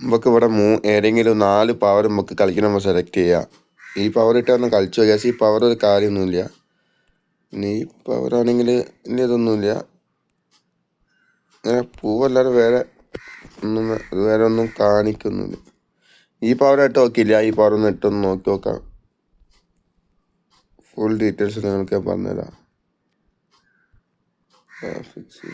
നമുക്ക് ഇവിടെ ഏതെങ്കിലും 4 പവർ നമുക്ക് കളിക്കണം നമ്മൾ സെലക്ട് ചെയ്യുക. ഈ പവർ ഇട്ടൊന്ന് കളിച്ചു നോക്കിയാൽ ഈ പവർ ഒരു കാര്യമൊന്നുമില്ല. പിന്നെ ഈ പവറാണെങ്കിൽ ഇനി ഇതൊന്നുമില്ല. അങ്ങനെ പൂവല്ലാതെ വേറെ ഒന്നും കാണിക്കുന്നില്ല. ഈ പവർ ഇട്ട് നോക്കിയില്ല. ഈ പവർ ഒന്ന് ഇട്ടൊന്ന് നോക്കി നോക്കാം. ഫുൾ ഡീറ്റെയിൽസ് നിങ്ങൾക്ക് ഞാൻ പറഞ്ഞുതരാം. ഗ്രാഫിക്സ്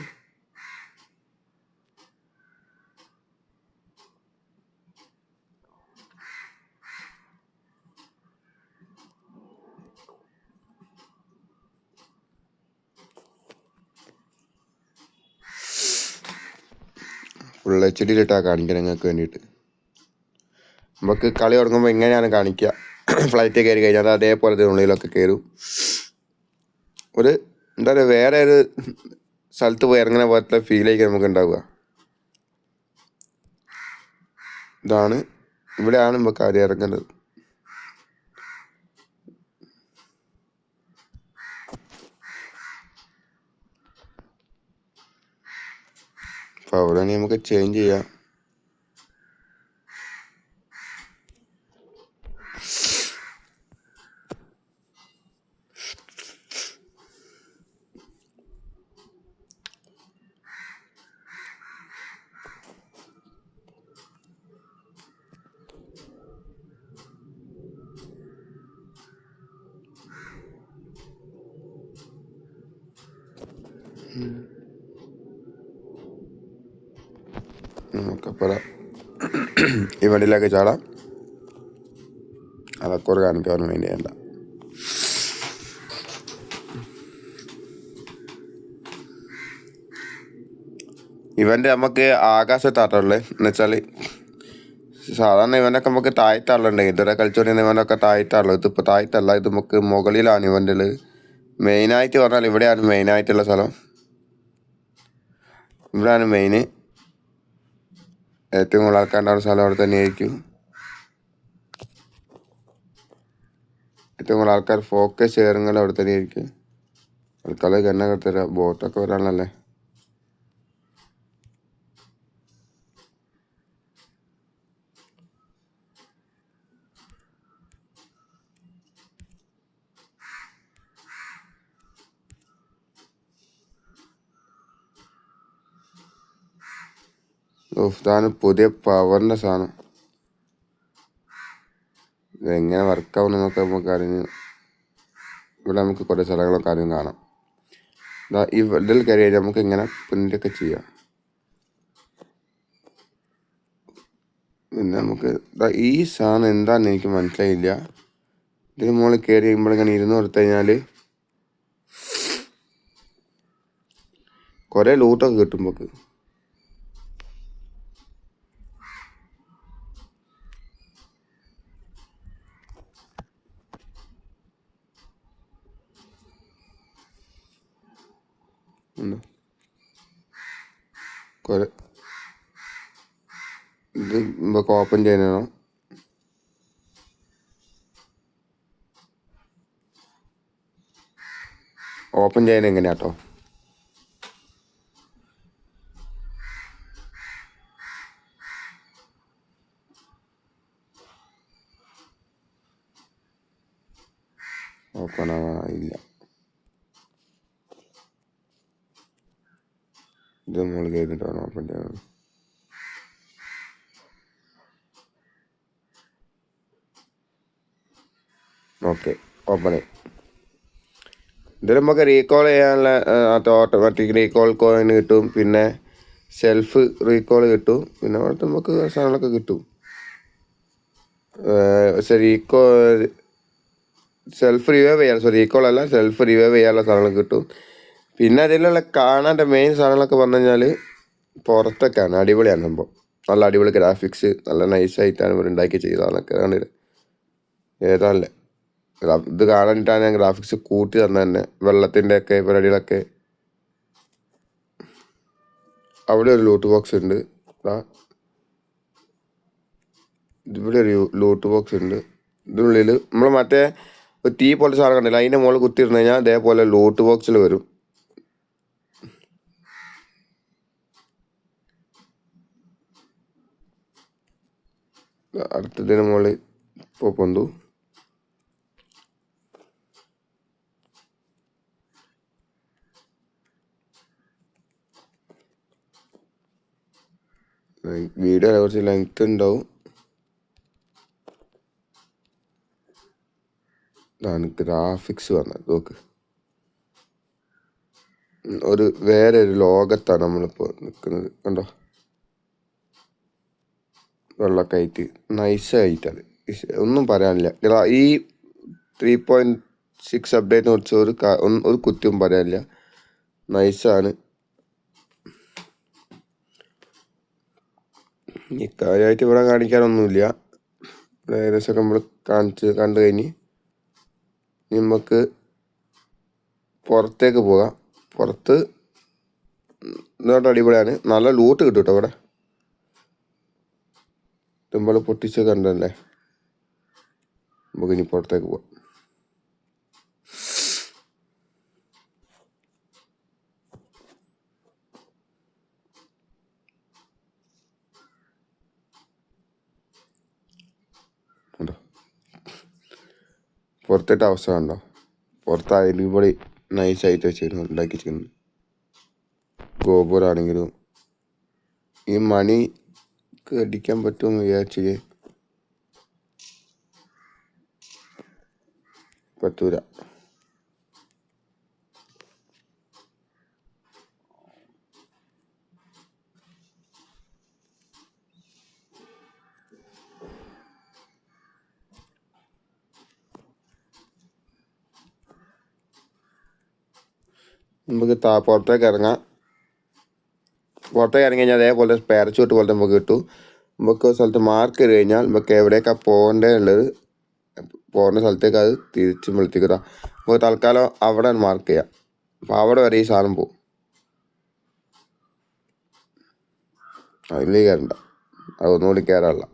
ഫുൾ HD ഇട്ടാണ് കാണിക്കണം നിങ്ങൾക്ക് വേണ്ടിയിട്ട്. നമുക്ക് കളി തുടങ്ങുമ്പോൾ എങ്ങനെയാണ് കാണിക്കുക, ഫ്ലൈറ്റ് കയറി കഴിഞ്ഞാൽ അതേപോലെ ഇതിനുള്ളിലൊക്കെ കയറും. എന്താ പറയുക, വേറെ ഒരു സ്ഥലത്ത് പോയി ഇറങ്ങുന്ന പോലത്തെ ഫീലേക്ക് നമുക്ക് ഉണ്ടാവുക. ഇവിടെയാണ് നമുക്ക് ആദ്യം ഇറങ്ങേണ്ടത്. അപ്പോൾ അവിടെ നമുക്ക് ചേഞ്ച് ചെയ്യാം. നമുക്കപ്പോൾ ഈ വണ്ടിയിലേക്ക് ചാടാം. അതൊക്കെ ഒരു കാണിക്കാൻ വേണ്ടിയല്ല. ഇവൻ്റെ നമുക്ക് ആകാശത്താട്ടുള്ളത് എന്നുവെച്ചാൽ സാധാരണ ഇവനൊക്കെ നമുക്ക് താഴ്ത്താറുണ്ട്. ഇതുവരെ കളിച്ചുകൊണ്ടിരുന്ന ഇവനൊക്കെ താഴ്ത്താറുള്ളത്. ഇതിപ്പോൾ താഴ്ത്തല്ല, ഇത് നമുക്ക് മുകളിലാണ് ഇവൻ്റെ ഉള്ളത്. മെയിനായിട്ട് പറഞ്ഞാൽ ഇവിടെയാണ് മെയിനായിട്ടുള്ള സ്ഥലം. ഇവിടെയാണ് മെയിന്. ഏറ്റവും കൂടുതൽ ആൾക്കാരുടെ സ്ഥലം അവിടെ തന്നെയായിരിക്കും. ഏറ്റവും കൂടുതൽ ആൾക്കാർ ഫോക്കസ് ചെയ്യുന്നത് അവിടെ തന്നെയായിരിക്കും. ആൾക്കാർ എണ്ണ തരാം, ബോട്ടൊക്കെ വരാനല്ലേ. ഇതാണ് പുതിയ പവറിൻ്റെ സാധനം. ഇതെങ്ങനെ വർക്കാവുന്നതൊക്കെ നമുക്ക് അറിഞ്ഞ് ഇവിടെ നമുക്ക് കുറേ സ്ഥലങ്ങളൊക്കെ ആദ്യം കാണാം. ഇതിൽ കയറി കഴിഞ്ഞാൽ നമുക്ക് ഇങ്ങനെ പ്രിൻ്റൊക്കെ ചെയ്യാം. പിന്നെ നമുക്ക് ഈ സാധനം എന്താണെന്ന് എനിക്ക് മനസ്സിലായില്ല. ഇതിന് മുകളിൽ കയറി കഴിയുമ്പോൾ ഇങ്ങനെ ഇരുന്ന് കൊടുത്തു കഴിഞ്ഞാൽ കുറേ ലൂട്ടൊക്കെ കിട്ടും നമുക്ക്. ഇത് നമുക്ക് ഓപ്പൺ ചെയ്യാനോ ഓപ്പൺ ചെയ്യാൻ എങ്ങനെയാട്ടോ? ഓപ്പൺ ആവാനില്ല. ഇത് നമ്മൾ കഴിഞ്ഞിട്ടാണ് ഓപ്പൺ ചെയ്യാൻ. ഓക്കെ, ഓപ്പൺ ആയി. ഇതിൽ നമുക്ക് റീകോൾ ചെയ്യാനുള്ള ഓട്ടോമാറ്റിക് റീകോൾ കോയിൻ കിട്ടും. പിന്നെ സെൽഫ് റീകോൾ കിട്ടും. പിന്നെ അവിടുത്തെ നമുക്ക് സാധനങ്ങളൊക്കെ കിട്ടും. സെൽഫ് റിവൈവ് ചെയ്യാൻ റീകോൾ അല്ല, സെൽഫ് റിവൈവ് ചെയ്യാനുള്ള സാധനങ്ങൾ കിട്ടും. പിന്നെ അതിലുള്ള കാണാൻ്റെ മെയിൻ സാധനങ്ങളൊക്കെ പറഞ്ഞു കഴിഞ്ഞാൽ പുറത്തൊക്കെയാണ്. അടിപൊളിയാണ് സംഭവം. നല്ല അടിപൊളി ഗ്രാഫിക്സ്, നല്ല നൈസായിട്ടാണ് ഇവർ ഉണ്ടാക്കി ചെയ്തതെന്നൊക്കെ കണ്ടിട്ട്. ഏതാണല്ലേ ഇത് കാണാനിട്ടാണ് ഞാൻ ഗ്രാഫിക്സ് കൂട്ടി തന്നെ. വെള്ളത്തിൻ്റെയൊക്കെ പരിപാടികളൊക്കെ. അവിടെ ഒരു ലൂട്ട് ബോക്സ് ഉണ്ട്. ഇവിടെ ഒരു ലൂട്ട് ബോക്സ് ഉണ്ട്. ഇതിനുള്ളിൽ നമ്മൾ മറ്റേ ഒരു തീ പോലത്തെ സാധനം കണ്ടില്ല, അതിൻ്റെ മുകളിൽ കുത്തിയിരുന്നു കഴിഞ്ഞാൽ അതേപോലെ ലൂട്ട് ബോക്സിൽ വരും. അടുത്തതിന് മുകളിൽ പൊന്തു. വീഡിയോ കുറച്ച് ലെങ്ത് ഉണ്ടാവും. ഇതാണ് ഗ്രാഫിക്സ് പറഞ്ഞത്. നോക്ക്, വേറെ ഒരു ലോകത്താണ് നമ്മളിപ്പോൾ നിൽക്കുന്നത്. കണ്ടോ, വെള്ളമൊക്കെ ആയിട്ട് നൈസായിട്ടത് ഒന്നും പറയാനില്ല. ഈ 3.6 അപ്ഡേറ്റിനെ കുറിച്ച് ഒരു കുറ്റവും പറയാനില്ല. നൈസാണ്. ഈ കാര്യമായിട്ട് ഇവിടെ കാണിക്കാനൊന്നുമില്ല. ഏകദേശമൊക്കെ നമ്മൾ കണ്ടു കഴിഞ്ഞ് നമുക്ക് പുറത്തേക്ക് പോകാം. പുറത്ത് ഇന്നോട്ട് അടിപൊളിയാണ്. നല്ല ലൂട്ട് കിട്ടും കേട്ടോ ഇവിടെ. നമ്മൾ പൊട്ടിച്ച് കണ്ടല്ലേ. നമുക്കിനി പുറത്തേക്ക് പോകാം. കണ്ടോ പുറത്തേട്ട അവസ്ഥ കണ്ടോ. പുറത്ത് അടിപൊളി നൈസായിട്ട് വെച്ചിരുന്നു ഉണ്ടാക്കി വെച്ചിരുന്നു. ഗോപുരാണെങ്കിലും ഈ മണിക്ക് അടിക്കാൻ പറ്റുമെന്ന് വിചാരിച്ചത് പറ്റൂല. നമുക്ക് പുറത്തേക്ക് ഇറങ്ങാം. പുറത്തേക്ക് ഇറങ്ങി കഴിഞ്ഞാൽ അതേപോലെ പാരച്യൂട്ട് പോലെ നമുക്ക് കിട്ടും. നമുക്ക് സ്ഥലത്ത് മാർക്ക് ചെയ്ത് കഴിഞ്ഞാൽ നമുക്ക് എവിടേക്കാണ് പോകേണ്ടതുള്ളത് പോകുന്ന സ്ഥലത്തേക്ക് അത് തിരിച്ച് വിളിക്കുക. നമുക്ക് തൽക്കാലം അവിടെ മാർക്ക് ചെയ്യാം. അപ്പോൾ അവിടെ വരെ ഈ സാധനം പോകും. അതിൽ കയറണ്ട, അതൊന്നുകൂടി കയറാനുള്ള.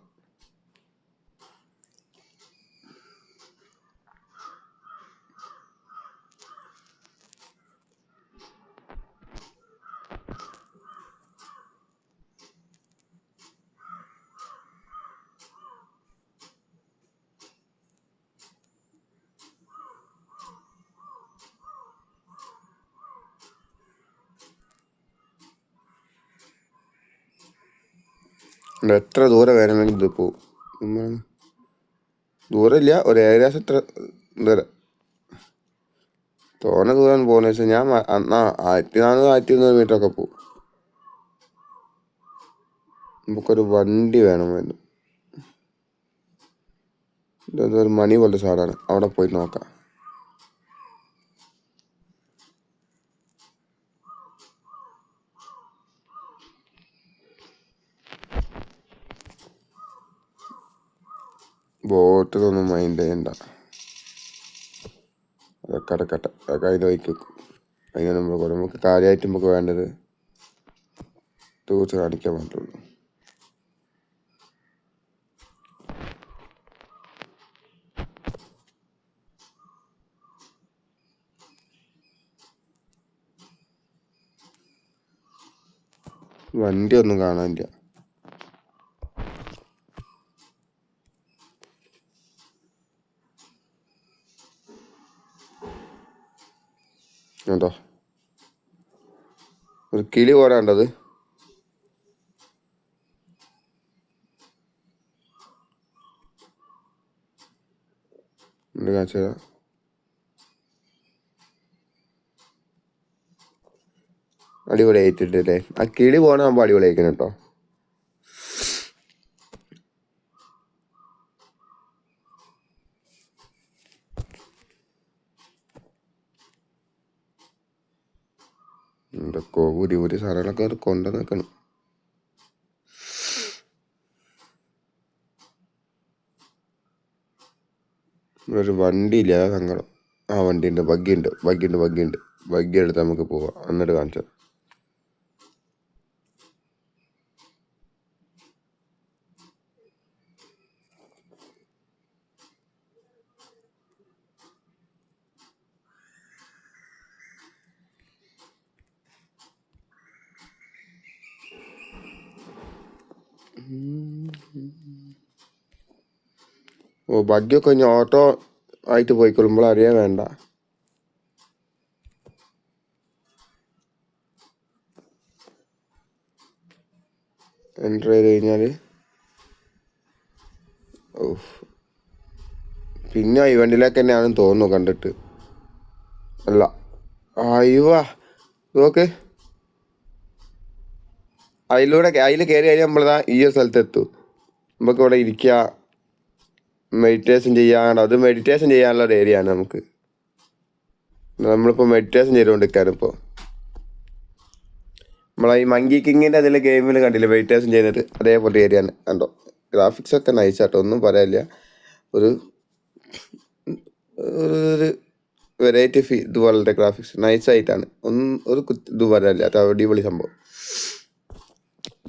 എത്ര ദൂരം വേണമെങ്കിലും ഇത് പോവും. ദൂരമില്ല, ഒരു ഏകദേശം എത്ര ദൂരം. തോനെ ദൂരം പോകുന്ന വെച്ചാൽ ഞാൻ 1400 1300 പോവും. നമുക്കൊരു വണ്ടി വേണമായിരുന്നു. ഇതൊരു മണി പോലത്തെ സാധനമാണ്. അവിടെ പോയി നോക്കാം. ബോട്ടിലൊന്നും മൈൻഡ് ചെയ്യണ്ട, അതൊക്കെ അടക്കട്ടെ. അതൊക്കെ അതിൻ്റെ വഴിക്ക് വെക്കും. അതിന് നമുക്ക് കാര്യമായിട്ട് നമുക്ക് വേണ്ടത് ടൂർസ് കാണിക്കാൻ പറ്റുള്ളൂ. വണ്ടി ഒന്നും കാണാനില്ല. കേട്ടോ, ഒരു കിളി പോരാണ്ടത്. കാണിച്ചു തരാം. അടിപൊളി ആയിട്ടില്ലേ? ആ കിളി പോകണാകുമ്പോൾ അടിപൊളി ആയിരിക്കണം കേട്ടോ. എന്തൊക്കെ ഒരു സാധനങ്ങളൊക്കെ കൊണ്ടുവന്ന് നിൽക്കണം. ഒരു വണ്ടിയില്ല, സങ്കടം. വണ്ടിയുണ്ട്, ബഗ്ഗിയുണ്ട്. ബഗ്ഗി എടുത്ത് നമുക്ക് പോവാം. എന്നിട്ട് കാണിച്ചു. ഓ ബഗ്ഗൊക്കെ ഇനി ഓട്ടോ ആയിട്ട് പോയിക്കൊള്ളുമ്പോൾ അറിയാൻ വേണ്ട. എൻ്റർ ചെയ്ത് കഴിഞ്ഞാൽ ഓ പിന്നെ ഇവൻറ്റിലേക്ക് തന്നെയാണെന്ന് തോന്നുന്നു കണ്ടിട്ട്. അല്ല അയ്യോ നോക്ക്, അതിൽ കയറി കഴിഞ്ഞാൽ നമ്മളതാ ഈ ഒരു സ്ഥലത്തെത്തും. നമുക്ക് ഇവിടെ ഇരിക്കുക, മെഡിറ്റേഷൻ ചെയ്യാൻ, അത് മെഡിറ്റേഷൻ ചെയ്യാനുള്ള ഒരു ഏരിയ ആണ് നമുക്ക്. നമ്മളിപ്പോൾ മെഡിറ്റേഷൻ ചെയ്തുകൊണ്ടിരിക്കുകയാണ് ഇപ്പോൾ. നമ്മളെ ഈ മങ്കി കിങ്ങിൻ്റെ അതിൽ ഗെയിമിൽ കണ്ടില്ലേ മെഡിറ്റേഷൻ ചെയ്യുന്നത്, അതേപോലെ ഏരിയ ആണ്. കണ്ടോ ഗ്രാഫിക്സ് ഒക്കെ നൈസാട്ടോ, ഒന്നും പറയാനില്ല. ഒരു ഒരു വെറൈറ്റി ഇതുപോലത്തെ ഗ്രാഫിക്സ് നൈസായിട്ടാണ്, ഒന്നും ഒരു ഇത് പറയാനില്ല. അത് അടിപൊളി സംഭവം.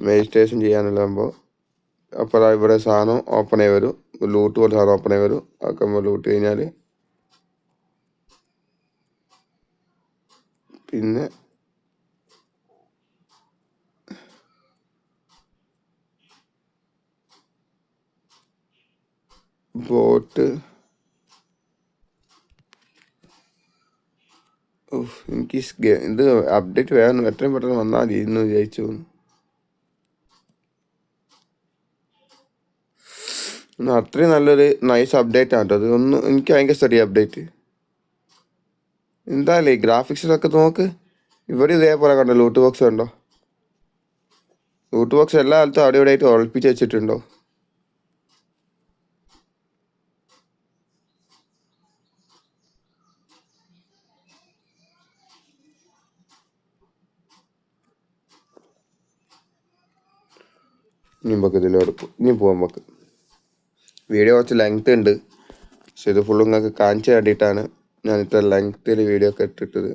മെഡിറ്റേഷൻ ചെയ്യാനുള്ള സംഭവം. അപ്പോൾ ഇവിടെ സാധനം ഓപ്പൺ ആയി വരും, ലൂട്ട് പോലെ സാധനം ഓപ്പൺ ആയി വരും. അതൊക്കെ നമ്മൾ ലൂട്ട് കഴിഞ്ഞാൽ പിന്നെ ബോട്ട് എനിക്ക് ഇത് അപ്ഡേറ്റ് വേണം, എത്രയും പെട്ടെന്ന് വന്നാൽ മതി എന്ന് വിചാരിച്ചു. അത്രയും നല്ലൊരു നൈസ് അപ്ഡേറ്റ് ആണ് കേട്ടോ അത്. എനിക്ക് ഭയങ്കര ചെറിയ അപ്ഡേറ്റ്. എന്തായാലും ഈ ഗ്രാഫിക്സിലൊക്കെ നോക്ക്, ഇവിടെ ഇതേപോലെ കണ്ടോ ലൂട്ട് ബോക്സ് കണ്ടോ. ലൂട്ട് ബോക്സ് എല്ലാ കാലത്തും അവിടെ ഇവിടെ ആയിട്ട് ഒളിപ്പിച്ച് വെച്ചിട്ടുണ്ടോ. ഇനി നമുക്ക് ഇതിലെടുക്കും, ഇനി പോവാം നമുക്ക്. വീഡിയോ കുറച്ച് ലെങ്ത് ഉണ്ട്, പക്ഷെ ഇത് ഫുള്ളും നിങ്ങൾക്ക് കാണിച്ചു വേണ്ടിയിട്ടാണ് ഞാൻ ഇത്ര ലെങ്ത്തിൽ വീഡിയോ ഒക്കെ ഇട്ടിട്ടത്.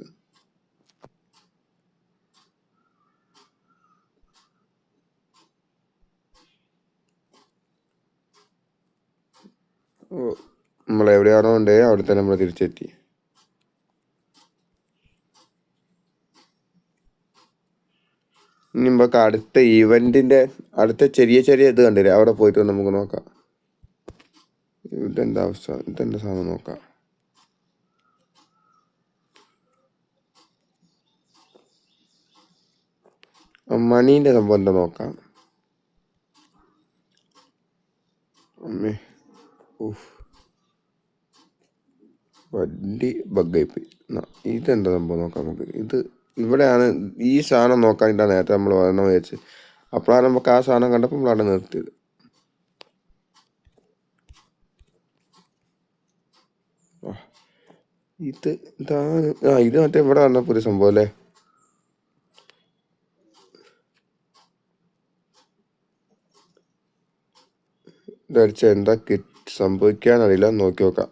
നമ്മളെവിടെയാണോ ഉണ്ടേ അവിടെ തന്നെ നമ്മൾ തിരിച്ചെത്തി. ഇനി നമുക്ക് അടുത്ത ഈവൻറ്റിൻ്റെ അടുത്ത ചെറിയ ചെറിയ ഇത് കണ്ടില്ലേ, അവിടെ പോയിട്ട് നമുക്ക് നോക്കാം. ഇതെന്താ അവസ്ഥ, ഇതെന്താ സാധനം നോക്കാം. മണീൻ്റെ സംഭവം എന്താ നോക്കാം. അമ്മേ വണ്ടി ബഗ്ഗായിപ്പോയി. ഇതെന്താ സംഭവം നോക്കാം നമുക്ക്. ഇത് ഇവിടെയാണ് ഈ സാധനം നോക്കാനിട്ടാണ് നേരത്തെ നമ്മൾ വരണം വിചാരിച്ച്. അപ്പോഴാണ് നമുക്ക് ആ സാധനം കണ്ടപ്പോൾ നമ്മളവിടെ നിർത്തിയത്. ഇതാണ് ഇത് മറ്റേ ഇവിടെ വന്നപ്പോൾ ഒരു സംഭവം അല്ലേ. ഇതടിച്ച എന്താ സംഭവിക്കാനറിയില്ല, നോക്കി നോക്കാം.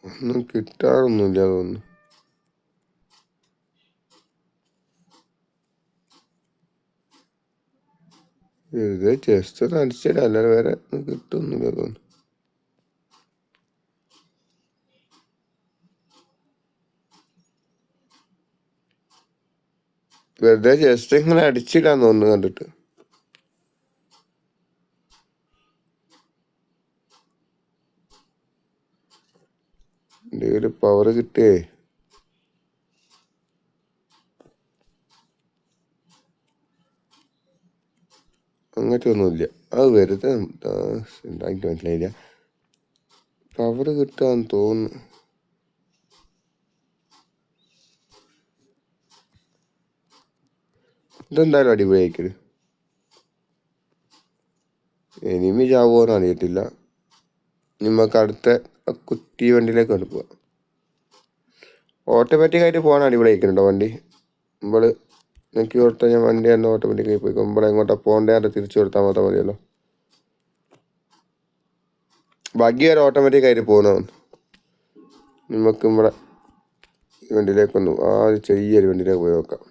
ഒന്നും കിട്ടാറൊന്നുമില്ല തോന്നുന്നു. ഇത് ജസ്റ്റ് ഒന്ന് അടിച്ചിടാം, അല്ലാതെ വേറെ കിട്ടുന്നില്ല തോന്നുന്നു. വെറുതെ ജസ്റ്റ് ഇങ്ങനെ അടിച്ചിടാൻ തോന്നുന്നു കണ്ടിട്ട്. എന്തെങ്കിലും പവർ കിട്ടിയേ. അങ്ങനത്തെ ഒന്നുമില്ല, അത് വെറുതെ എന്തായിട്ട് മനസ്സിലായില്ല. പവർ കിട്ടാന്ന് തോന്നുന്നു. ഇതെന്തായാലും അടിപൊളിയായിക്കരുത്. എനിമി ചാവുമോന്ന് അറിയത്തില്ല. നമുക്ക് അടുത്ത കുറ്റി വണ്ടിയിലേക്ക് കൊണ്ട് പോവാം. ഓട്ടോമാറ്റിക്കായിട്ട് പോകാൻ അടിപൊളിയായിരിക്കുന്നുണ്ടോ വണ്ടി. നമ്മൾ എനിക്ക് കൊടുത്താൽ ഞാൻ വണ്ടി തന്നെ ഓട്ടോമാറ്റിക്കായി പോയി. നമ്മളെ എങ്ങോട്ടാണ് പോകേണ്ടത് തിരിച്ചു കൊടുത്താൽ മാത്രം മതിയല്ലോ. ബാക്കി വരെ ഓട്ടോമാറ്റിക്കായിട്ട് പോകുന്നതാണ്. നമുക്ക് നമ്മുടെ വണ്ടിയിലേക്കൊന്ന് ചെറിയൊരു വണ്ടിയിലേക്ക് പോയി നോക്കാം.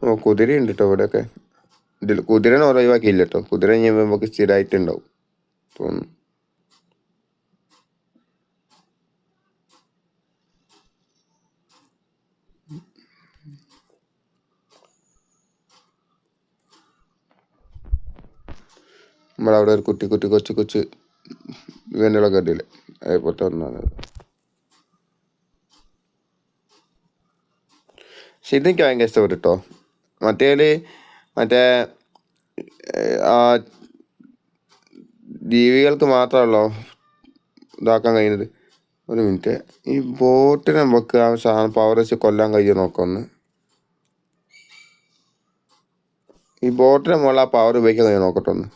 ഓ കുതിരയുണ്ട് കേട്ടോ ഇവിടെയൊക്കെ. ഇതിൽ കുതിരനെ ഒഴിവാക്കിയില്ല കേട്ടോ. കുതിര ഇനി നമുക്ക് സ്ഥിരമായിട്ടുണ്ടാവും തോന്നുന്നു. നമ്മളവിടെ ഒരു കുട്ടി കുട്ടി കൊച്ചു കൊച്ചു ഇവൻ്റെകളൊക്കെ കണ്ടില്ലേ, അതേപോലത്തെ ഒന്നാണ്. പക്ഷെ ഇതെനിക്ക് ഭയങ്കര ഇഷ്ടപ്പെട്ടു കേട്ടോ. മറ്റേ ആ ജീവികൾക്ക് മാത്രമല്ലോ ഇതാക്കാൻ കഴിയുന്നത്. ഒരു മിനിറ്റ്, ഈ ബോട്ടിനെ നമുക്ക് ആ സാധനം പവർ വെച്ച് കൊല്ലാൻ കഴിയുമോ നോക്കൊന്ന്. ഈ ബോട്ടിനെ മുകളിൽ ആ പവർ ഉപയോഗിക്കാൻ കഴിയുമോ നോക്കട്ടെ ഒന്ന്.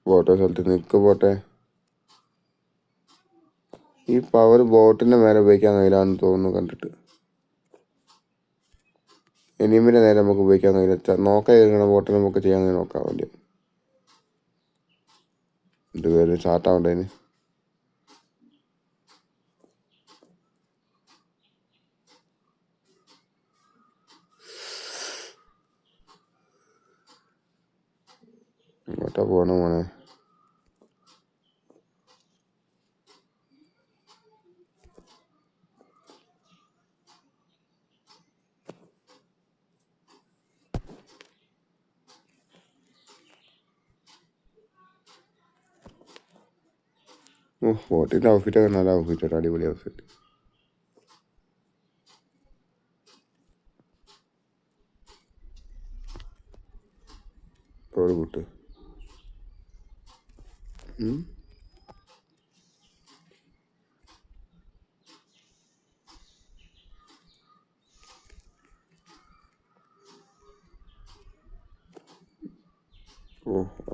ബോട്ടെ സ്ഥലത്ത് നിൽക്ക് പോട്ടെ. ഈ പവർ ബോട്ടിൻ്റെ മേലെ ഉപയോഗിക്കാൻ കഴിയില്ലാന്ന് തോന്നുന്നു കണ്ടിട്ട്. എനിമിൻ്റെ നേരെ നമുക്ക് ഉപയോഗിക്കാൻ കഴിയില്ല. നോക്കാൻ ഇരിക്കണ ബോട്ടിൽ നമുക്ക് ചെയ്യാൻ നോക്കാൻ വേണ്ടി. ഇത് പേര് സ്റ്റാർട്ടാവണ്ടേന്. ഇങ്ങോട്ടാ പോകണം മോനെ. ബോട്ടിൻ്റെ ഔട്ട്ഫിറ്റൊക്കെ നല്ല ഔട്ട്ഫിറ്റ്, അടിപൊളി ഔട്ട്ഫിറ്റ്. ഒരു കൂട്ട്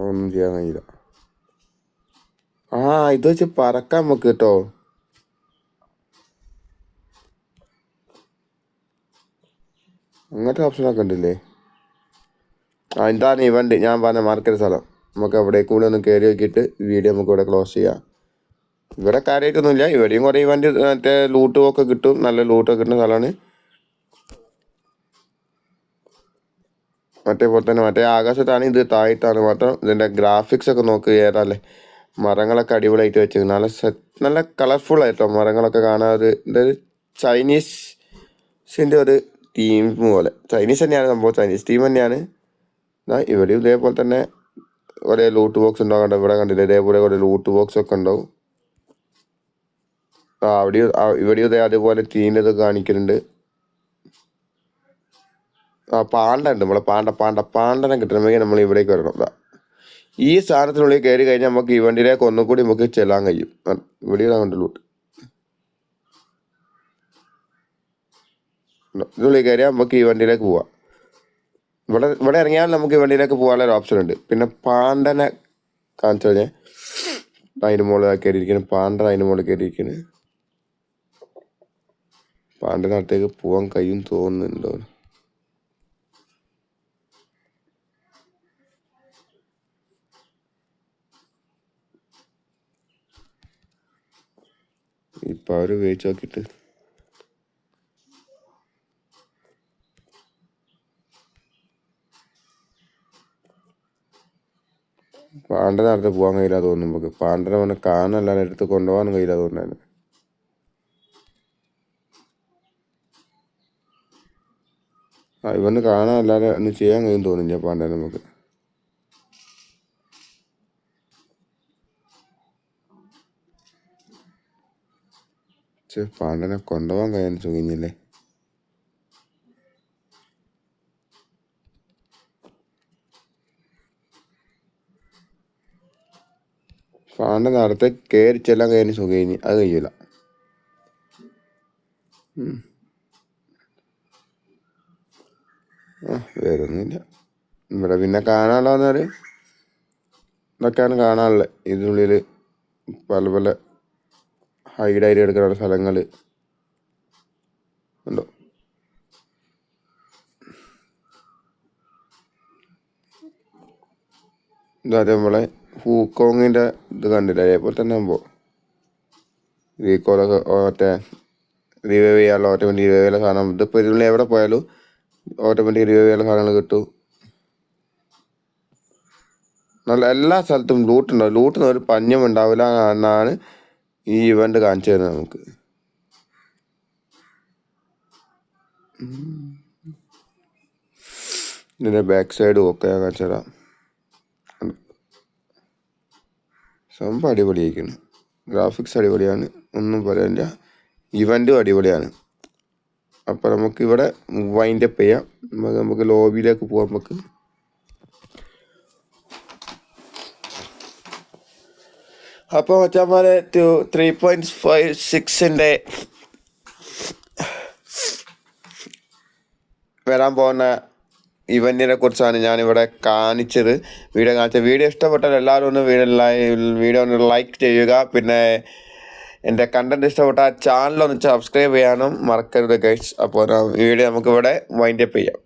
ഒന്നും ചെയ്യാൻ കഴിയില്ല. ഇത് വെച്ച് പറക്കാൻ നമുക്ക് കേട്ടോ. അങ്ങനത്തെ ഓപ്ഷനൊക്കെ ഉണ്ടല്ലേ. എന്താണ് ഇവൻ്റ് ഞാൻ പറഞ്ഞ മാർക്കറ്റ് സ്ഥലം. നമുക്ക് അവിടെ കൂടെ ഒന്ന് കയറി നോക്കിയിട്ട് വീഡിയോ നമുക്ക് ഇവിടെ ക്ലോസ് ചെയ്യാം. ഇവിടെ കാര്യമായിട്ടൊന്നുമില്ല. ഇവിടെയും കുറേ ഇവൻ്റ് മറ്റേ ലൂട്ടൊക്കെ കിട്ടും, നല്ല ലൂട്ടൊക്കെ കിട്ടുന്ന സ്ഥലമാണ്. പോലെ തന്നെ മറ്റേ ആകാശത്താണ്, ഇത് താഴത്താണ്. മാത്രം ഇതിൻ്റെ ഗ്രാഫിക്സ് ഒക്കെ നോക്ക് ഏതാല്ലേ. മരങ്ങളൊക്കെ അടിപൊളിയായിട്ട് വെച്ചേക്കും. നല്ല കളർഫുൾ ആയിട്ടോ മരങ്ങളൊക്കെ കാണാൻ. ഇതൊരു ചൈനീസിൻ്റെ ഒരു ടീം പോലെ. ചൈനീസ് തന്നെയാണ് സംഭവം, ചൈനീസ് ടീം തന്നെയാണ്. ഇവിടെയും ഇതേപോലെ തന്നെ കുറേ ലൂട്ട് ബോക്സ് ഉണ്ടാകണ്ട. ഇവിടെ കണ്ടില്ല, ഇതേപോലെ കുറേ ലൂട്ട് ബോക്സ് ഒക്കെ ഉണ്ടാവും. ഇവിടെയും അതേപോലെ ടീമിൻ്റെ കാണിക്കുന്നുണ്ട്. പാണ്ട ഉണ്ട്. നമ്മളെ പാണ്ടനെ കിട്ടണമെങ്കിൽ നമ്മൾ ഇവിടേക്ക് വരണം. ഈ സ്ഥാനത്തിനുള്ളിൽ കയറി കഴിഞ്ഞാൽ നമുക്ക് ഈ വണ്ടിയിലേക്ക് ഒന്നുകൂടി നമുക്ക് ചെല്ലാൻ കഴിയും. ഇവിടെ കണ്ടുള്ളൂ. ഇതിനുള്ളിൽ കയറിയാൽ നമുക്ക് ഈ വണ്ടിയിലേക്ക് പോവാം. ഇവിടെ ഇറങ്ങിയാൽ നമുക്ക് ഈ വണ്ടിയിലേക്ക് പോകാനുള്ള ഒരു ഓപ്ഷൻ ഉണ്ട്. പിന്നെ പാണ്ടനെ കാണിച്ചു കഴിഞ്ഞാൽ അതിന് മുകളിൽ കയറിയിരിക്കുന്നു. പാണ്ടൻ അതിന് മുകളിൽ കയറിയിരിക്കുന്നു. പാണ്ടനകത്തേക്ക് പോകാൻ കഴിയും തോന്നുന്നുണ്ടോ? ഇപ്പം അവർ ഉപയോഗിച്ച് നോക്കിയിട്ട് പാണ്ടനെ അടുത്ത് പോകാൻ കഴിയില്ല തോന്നുന്നു നമുക്ക്. പാണ്ടനെ വന്ന് കാണാനല്ലാതെ എടുത്ത് കൊണ്ടുപോകാൻ കഴിയില്ല തോന്നുന്നു. ഇവന്ന് കാണാനല്ലാതെ ഒന്നും ചെയ്യാൻ കഴിയും തോന്നില്ല പാണ്ടനെ നമുക്ക്. പാണ്ടനെ കൊണ്ടുപോകാൻ കഴിയാൻ സുഖിഞ്ഞില്ലേ. പാണ്ടൻ അടുത്ത് കയറി ചെല്ലാൻ കഴിയാൻ സുഖിഞ്ഞ്, അത് കഴിയില്ല. വേറൊന്നുമില്ല ഇവിടെ. പിന്നെ കാണാനുള്ളതെന്ന് ഇതൊക്കെയാണ് കാണാനുള്ളത്. ഇതിനുള്ളിൽ പല പല ഹൈഡായിട്ട് എടുക്കുന്ന സ്ഥലങ്ങൾ ഉണ്ടോ. ഇതാ നമ്മളെ ഹൂക്കോങ്ങിൻ്റെ ഇത് കണ്ടില്ല, അതേപോലെ തന്നെ ആകുമ്പോൾ റീകോളൊക്കെ മറ്റേ റിവൈവ് ചെയ്യാനുള്ള ഓട്ടോമാറ്റിക് റിവൈവ് ചെയ്യാനുള്ള സാധനം. ഇതിപ്പോൾ ഇതിൽ എവിടെ പോയാലും ഓട്ടോമാറ്റിക് റിവൈവ് ചെയ്യാനുള്ള സാധനങ്ങൾ കിട്ടും. നല്ല എല്ലാ സ്ഥലത്തും ലൂട്ടുണ്ടാവും. ലൂട്ടിന് ഒരു പഞ്ഞം ഉണ്ടാവില്ല എന്നാണ് ഈ ഇവൻ്റ് കാണിച്ചു തരുന്നത് നമുക്ക്. ഇതിൻ്റെ ബാക്ക് സൈഡും ഒക്കെ കാണിച്ചു തരാം. സംഭവം അടിപൊളിയായിരിക്കുന്നു. ഗ്രാഫിക്സ് അടിപൊളിയാണ്, ഒന്നും പറയാനില്ല. ഇവൻറ്റും അടിപൊളിയാണ്. അപ്പോൾ നമുക്കിവിടെ വൈൻഡപ്പ് ചെയ്യാം. നമുക്ക് ലോബിയിലേക്ക് പോകാം. നമുക്ക് അപ്പോൾ മച്ചാന്മാരെ 3.56ൻ്റെ വരാൻ പോകുന്ന ഇവൻറ്റിനെ കുറിച്ചാണ് ഞാനിവിടെ കാണിച്ചത്. വീഡിയോ ഇഷ്ടപ്പെട്ടാൽ എല്ലാവരും ഒന്ന് വീഡിയോ ഒന്ന് ലൈക്ക് ചെയ്യുക. പിന്നെ എൻ്റെ കണ്ടൻറ്റ് ഇഷ്ടപ്പെട്ടാൽ ചാനലൊന്ന് സബ്സ്ക്രൈബ് ചെയ്യാനും മറക്കരുത് ഗൈസ്. അപ്പോൾ വീഡിയോ നമുക്കിവിടെ വൈൻഡപ്പ് ചെയ്യാം.